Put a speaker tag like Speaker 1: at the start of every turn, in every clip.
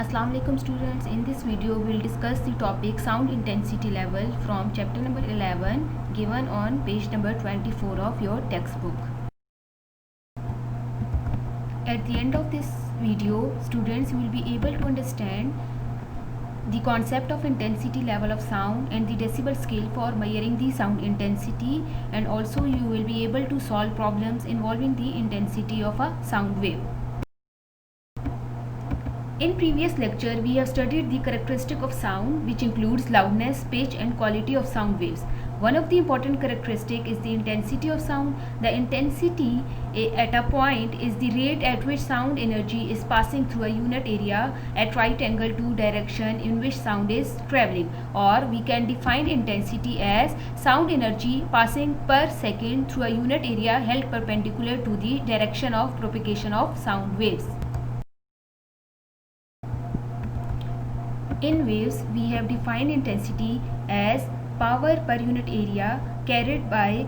Speaker 1: Assalamu alaikum students. In this video we will discuss the topic sound intensity level from chapter number 11 given on page number 24 of your textbook. At the end of this video, students, you will be able to understand the concept of intensity level of sound and the decibel scale for measuring the sound intensity, and also you will be able to solve problems involving the intensity of a sound wave. In previous lecture, we have studied the characteristic of sound, which includes loudness, pitch and quality of sound waves. One of the important characteristic is the intensity of sound. The intensity at a point is the rate at which sound energy is passing through a unit area at right angle to direction in which sound is traveling. Or we can define intensity as sound energy passing per second through a unit area held perpendicular to the direction of propagation of sound waves. In waves, we have defined intensity as power per unit area carried by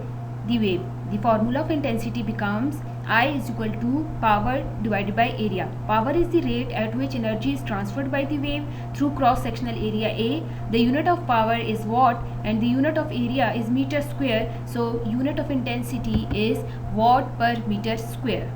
Speaker 1: the wave. The formula of intensity becomes I is equal to power divided by area. Power is the rate at which energy is transferred by the wave through cross-sectional area A. The unit of power is watt and the unit of area is meter square. So, unit of intensity is watt per meter square.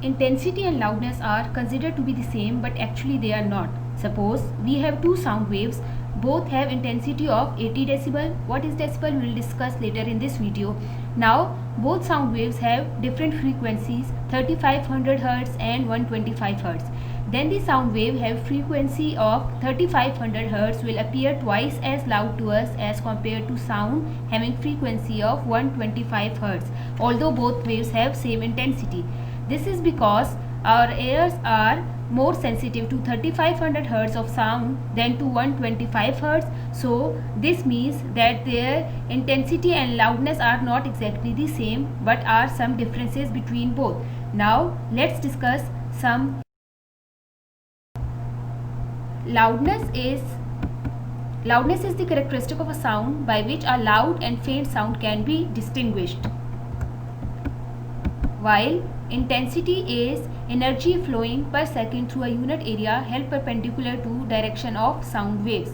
Speaker 1: Intensity and loudness are considered to be the same, but actually they are not. Suppose we have two sound waves, both have intensity of 80 decibel. What is decibel we will discuss later in this video. Now both sound waves have different frequencies, 3500 Hz and 125 Hz. Then the sound wave have frequency of 3500 Hz will appear twice as loud to us as compared to sound having frequency of 125 Hz, although both waves have same intensity. This is because our ears are more sensitive to 3500 Hz of sound than to 125 Hz. So this means that their intensity and loudness are not exactly the same, but are some differences between both. Now let's discuss some. Loudness is the characteristic of a sound by which a loud and faint sound can be distinguished, while intensity is energy flowing per second through a unit area held perpendicular to direction of sound waves.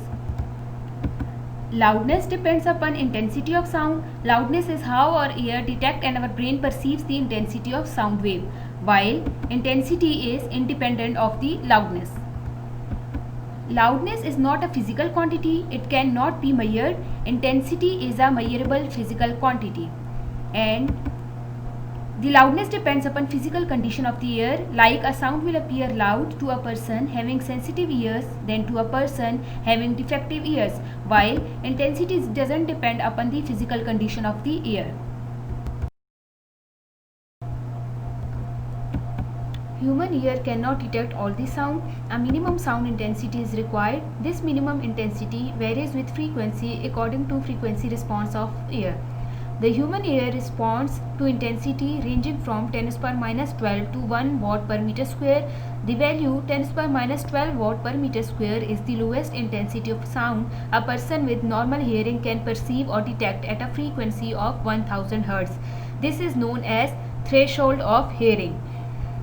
Speaker 1: Loudness depends upon intensity of sound. Loudness is how our ear detects and our brain perceives the intensity of sound wave, while intensity is independent of the loudness. Loudness is not a physical quantity. It cannot be measured. Intensity is a measurable physical quantity, and the loudness depends upon physical condition of the ear. Like a sound will appear loud to a person having sensitive ears than to a person having defective ears, while intensity doesn't depend upon the physical condition of the ear. Human ear cannot detect all the sound. A minimum sound intensity is required. This minimum intensity varies with frequency according to frequency response of ear. The human ear responds to intensity ranging from 10 to the power minus 12 to 1 watt per meter square. The value 10 to the power minus 12 watt per meter square is the lowest intensity of sound a person with normal hearing can perceive or detect at a frequency of 1000 Hz. This is known as threshold of hearing.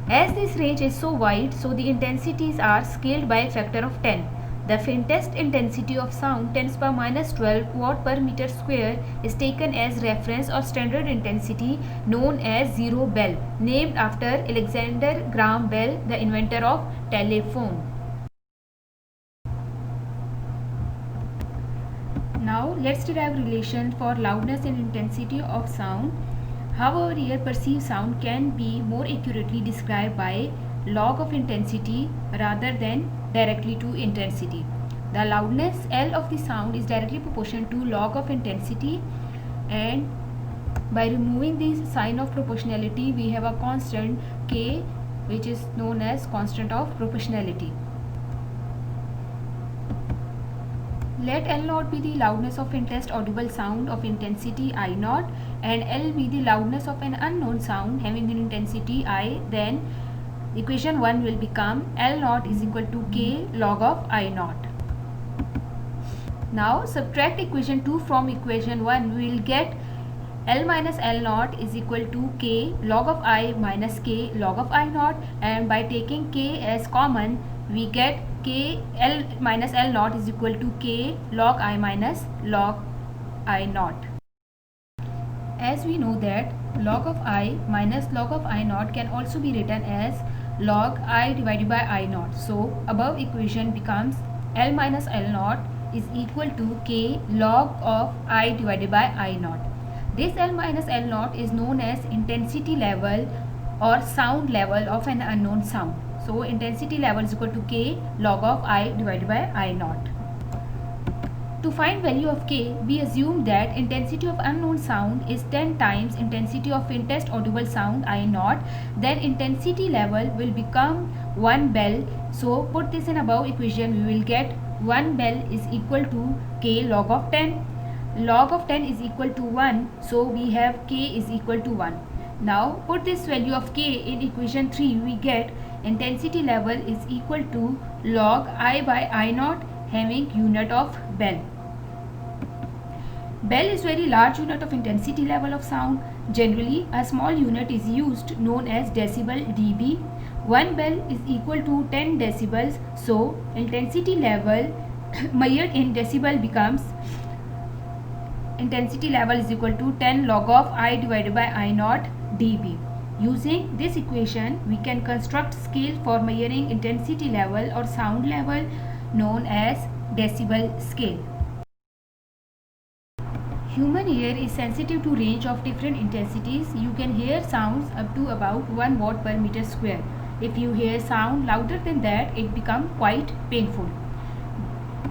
Speaker 1: As this range is so wide, so the intensities are scaled by a factor of 10. The faintest intensity of sound, 10 to the power minus 12 watt per meter square, is taken as reference or standard intensity known as 0 Bell, named after Alexander Graham Bell, the inventor of telephone. Now let's derive relation for loudness and intensity of sound. How our ear perceives sound can be more accurately described by log of intensity rather than directly to intensity. The loudness L of the sound is directly proportional to log of intensity, and by removing the sign of proportionality we have a constant K, which is known as constant of proportionality. Let L0 be the loudness of faintest audible sound of intensity I0 and L be the loudness of an unknown sound having an intensity I. Then equation 1 will become L0 is equal to K log of I0. Now subtract equation 2 from equation 1. We will get L minus L naught is equal to k log of I minus k log of I naught, and by taking k as common we get k L minus L naught is equal to k log I minus log I naught. As we know that log of I minus log of I naught can also be written as log I divided by I naught. So above equation becomes L minus L naught is equal to k log of I divided by I naught. This L minus L naught is known as intensity level or sound level of an unknown sound. So intensity level is equal to k log of I divided by I naught. To find value of k, we assume that intensity of unknown sound is 10 times intensity of faintest audible sound I naught. Then intensity level will become 1 bell. So put this in above equation, we will get 1 bell is equal to k log of 10. Log of 10 is equal to 1, so we have k is equal to 1. Now put this value of k in equation 3, we get intensity level is equal to log I by I naught having unit of bell. Bell is very large unit of intensity level of sound. Generally, a small unit is used known as decibel dB. 1 bell is equal to 10 decibels. So, intensity level measured in decibel becomes intensity level is equal to 10 log of I divided by I naught dB. Using this equation, we can construct scale for measuring intensity level or sound level known as decibel scale. Human ear is sensitive to range of different intensities. You can hear sounds up to about 1 watt per meter square. If you hear sound louder than that, it becomes quite painful.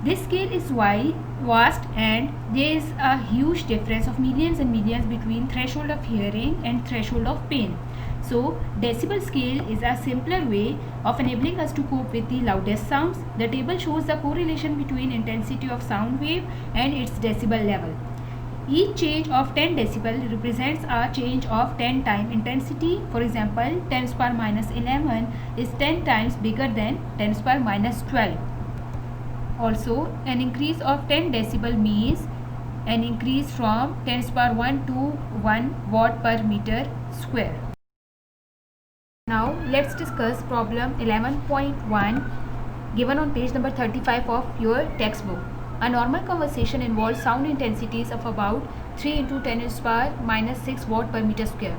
Speaker 1: This scale is vast and there is a huge difference of millions and millions between threshold of hearing and threshold of pain. So, decibel scale is a simpler way of enabling us to cope with the loudest sounds. The table shows the correlation between intensity of sound wave and its decibel level. Each change of 10 decibel represents a change of 10 times intensity. For example, 10 to the power minus 11 is 10 times bigger than 10 to the power minus 12. Also, an increase of 10 decibel means an increase from 10 to the power 1 to 1 watt per meter square. Now, let's discuss problem 11.1 given on page number 35 of your textbook. A normal conversation involves sound intensities of about 3 into 10 to the power minus 6 watt per meter square.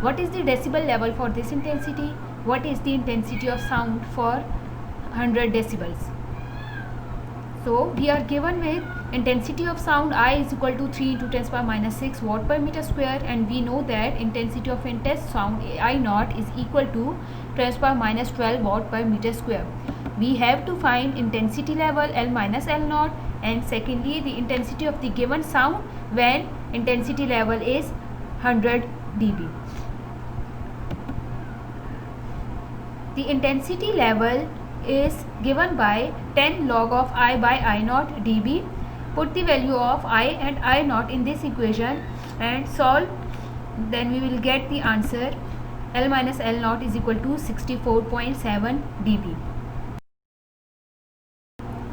Speaker 1: What is the decibel level for this intensity? What is the intensity of sound for 100 decibels? So, we are given with intensity of sound I is equal to 3 into 10 to the power minus 6 watt per meter square, and we know that intensity of faintest sound I naught is equal to 10 to the power minus 12 watt per meter square. We have to find intensity level L minus L naught, and secondly the intensity of the given sound when intensity level is 100 dB. The intensity level is given by 10 log of I by I naught dB. Put the value of I and I naught in this equation and solve, then we will get the answer L minus L naught is equal to 64.7 dB.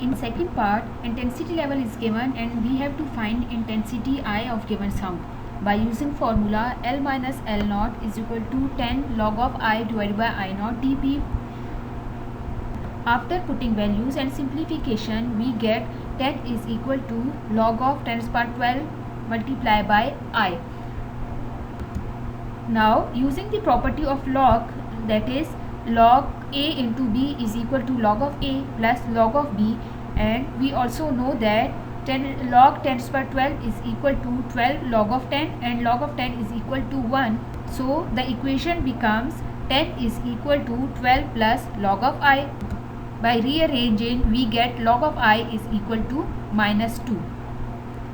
Speaker 1: In second part, intensity level is given and we have to find intensity I of given sound. By using formula L minus L naught is equal to 10 log of I divided by I naught dB. After putting values and simplification, we get 10 is equal to log of 10 to the power 12 multiplied by I. Now, using the property of log, that is log A into B is equal to log of A plus log of B, and we also know that log 10 to the power 12 is equal to 12 log of 10 and log of 10 is equal to 1. So, the equation becomes 10 is equal to 12 plus log of I. By rearranging, we get log of I is equal to minus 2.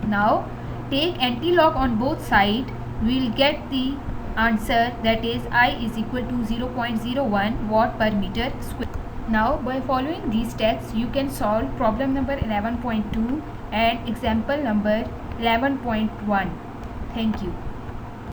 Speaker 1: Now, take anti-log on both sides, we will get the answer, that is I is equal to 0.01 watt per meter square. Now, by following these steps, you can solve problem number 11.2 and example number 11.1. Thank you.